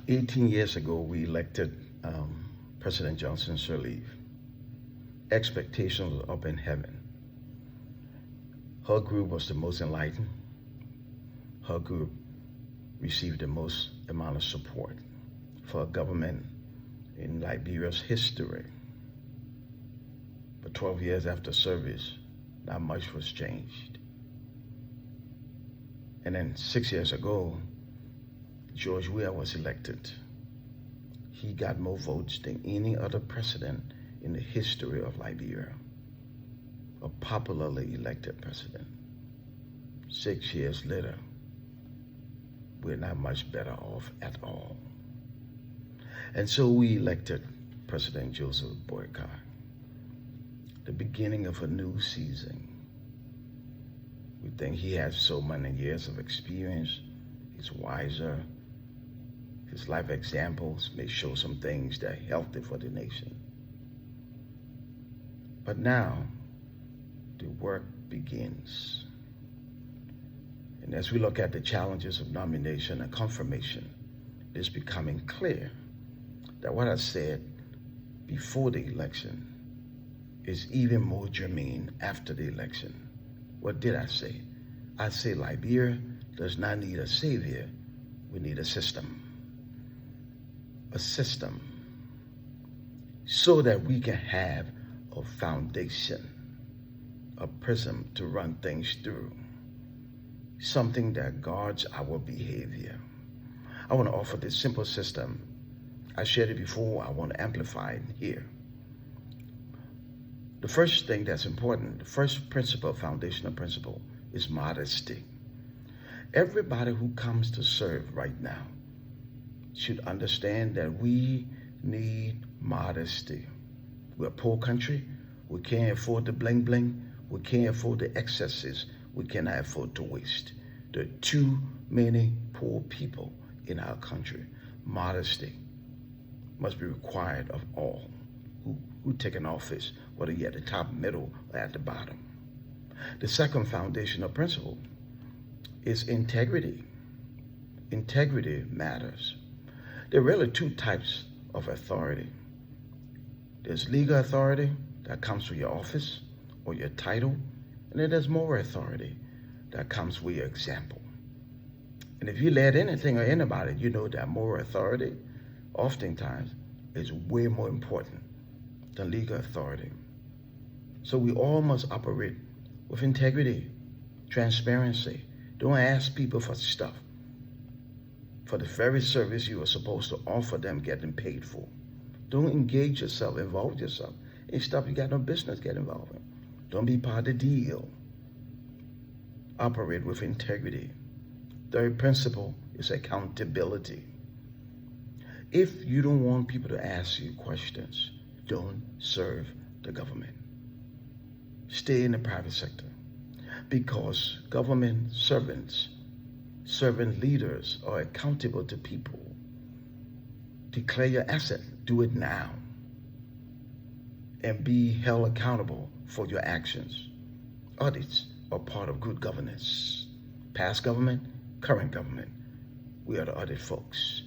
18 years ago, we elected President Johnson Sirleaf. Expectations were up in heaven. Her group was the most enlightened. Her group received the most amount of support for a government in Liberia's history. But 12 years after service, not much was changed. And then 6 years ago, George Weah was elected. He got more votes than any other president in the history of Liberia, a popularly elected president. 6 years later, we're not much better off at all. And so we elected President Joseph Boycott, the beginning of a new season. We think he has so many years of experience. He's wiser. His life examples may show some things that are healthy for the nation. But now, the work begins. And as we look at the challenges of nomination and confirmation, it's becoming clear that what I said before the election is even more germane after the election. What did I say? I say Liberia does not need a savior. We need a system. A system so that we can have a foundation, a prism to run things through, something that guards our behavior. I want to offer this simple system. I shared it before. I want to amplify it here. The first thing that's important, the first principle, foundational principle, is modesty. Everybody who comes to serve right now should understand that we need modesty. We're a poor country. We can't afford the bling bling. We can't afford the excesses. We cannot afford to waste. There are too many poor people in our country. Modesty must be required of all who take an office, whether you're at the top, middle, or at the bottom. The second foundational principle is integrity. Integrity matters. There are really two types of authority. There's legal authority that comes with your office or your title, and then there's moral authority that comes with your example. And if you let anything or anybody, you know that moral authority oftentimes is way more important than legal authority. So we all must operate with integrity, transparency. Don't ask people for stuff for the very service you are supposed to offer them getting paid for. Don't engage yourself, involve yourself in stuff you got no business getting involved in. Don't be part of the deal. Operate with integrity. Third principle is accountability. If you don't want people to ask you questions, don't serve the government. Stay in the private sector, because government servant leaders are accountable to people. Declare your asset. Do it now. And be held accountable for your actions. Audits are part of good governance. Past government, current government. We are the audit folks.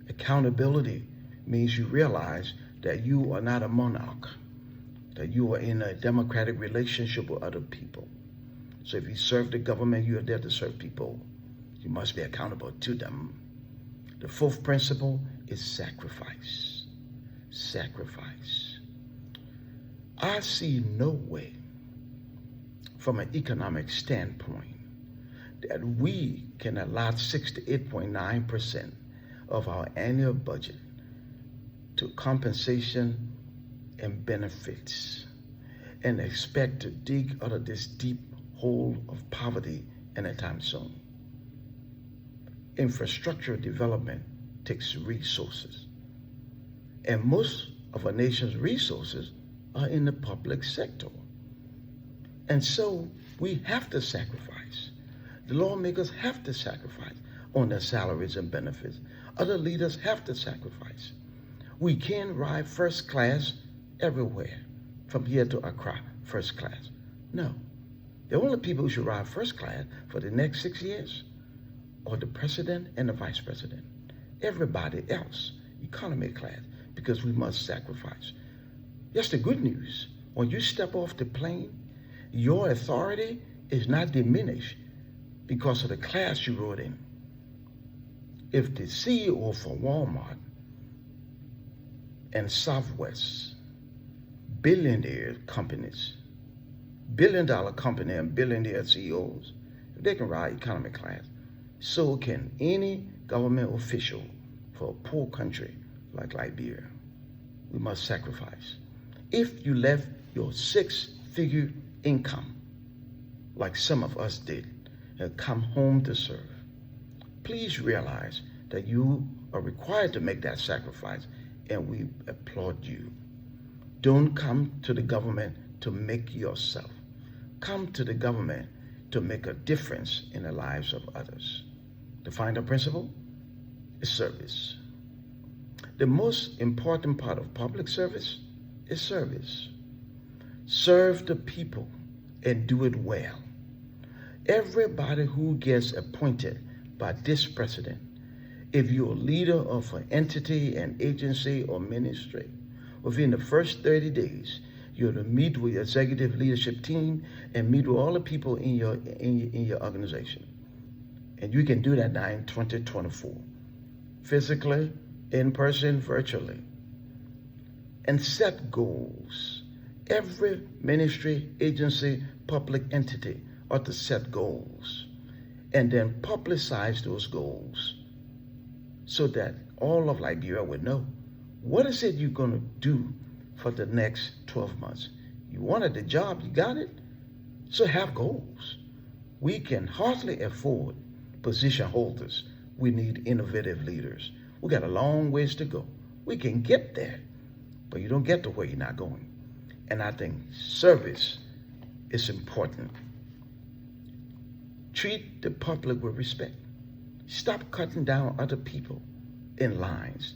Accountability means you realize that you are not a monarch, that you are in a democratic relationship with other people. So if you serve the government, you are there to serve people. You must be accountable to them. The fourth principle is sacrifice. Sacrifice. I see no way from an economic standpoint that we can allot 68.9% of our annual budget to compensation and benefits and expect to dig out of this deep hole of poverty anytime soon. Infrastructure development takes resources, and most of our nation's resources are in the public sector. And so we have to sacrifice. The lawmakers have to sacrifice on their salaries and benefits. Other leaders have to sacrifice. We can't ride first class everywhere, from here to Accra, first class. No. The only people who should ride first class for the next 6 years are the president and the vice president. everybody else, economy class, because we must sacrifice. That's the good news. When you step off the plane, your authority is not diminished because of the class you rode in. If the CEO for Walmart and Southwest, billionaire companies, billion-dollar company and billionaire CEOs, if they can ride economy class, so can any government official for a poor country like Liberia. We must sacrifice. If you left your six-figure income, like some of us did, and come home to serve, please realize that you are required to make that sacrifice, and we applaud you. Don't come to the government to make yourself. Come to the government to make a difference in the lives of others. The final principle is service. The most important part of public service is service. Serve the people and do it well. Everybody who gets appointed by this president, if you're a leader of an entity, an agency, or ministry, within the first 30 days, you're to meet with your executive leadership team and meet with all the people in your organization. And you can do that now in 2024. Physically, in person, virtually. And set goals. Every ministry, agency, public entity ought to set goals. And then publicize those goals so that all of Liberia would know, what is it you're going to do for the next 12 months? You wanted the job, you got it? So have goals. We can hardly afford position holders. We need innovative leaders. We got a long ways to go. We can get there, but you don't get to where you're not going. And I think service is important. Treat the public with respect. Stop cutting down other people in lines.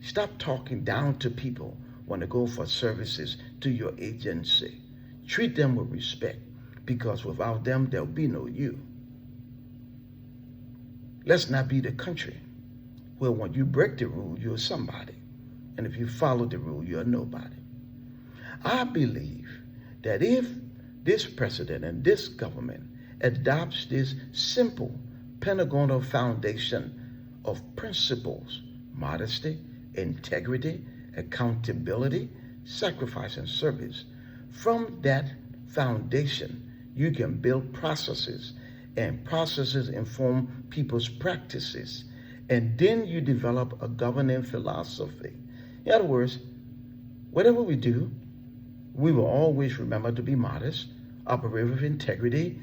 Stop talking down to people when they go for services to your agency. Treat them with respect, because without them, there'll be no you. Let's not be the country where when you break the rule, you're somebody. And if you follow the rule, you're nobody. I believe that if this president and this government adopts this simple Pentagonal foundation of principles, modesty, integrity, accountability, sacrifice, and service, from that foundation, you can build processes, and processes inform people's practices. And then you develop a governing philosophy. In other words, whatever we do, we will always remember to be modest, operate with integrity.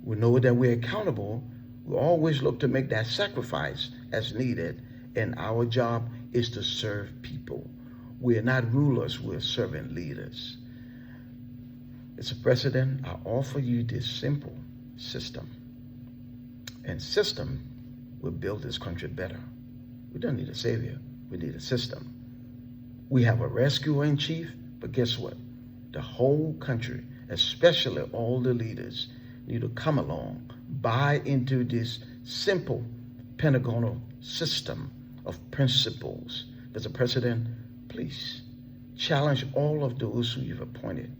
We know that we're accountable. We always look to make that sacrifice as needed. And our job is to serve people. We are not rulers, we're servant leaders. Mr. President, I offer you this simple system. And system will build this country better. We don't need a savior, we need a system. We have a rescuer in chief, but guess what? The whole country, especially all the leaders, need to come along, buy into this simple Pentagonal system of principles. Mr. President, please challenge all of those who you've appointed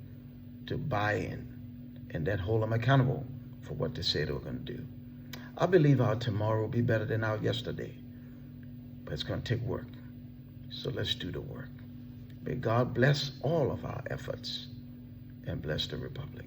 to buy in and then hold them accountable for what they say they were going to do. I believe our tomorrow will be better than our yesterday, but it's going to take work. So let's do the work. May God bless all of our efforts and bless the Republic.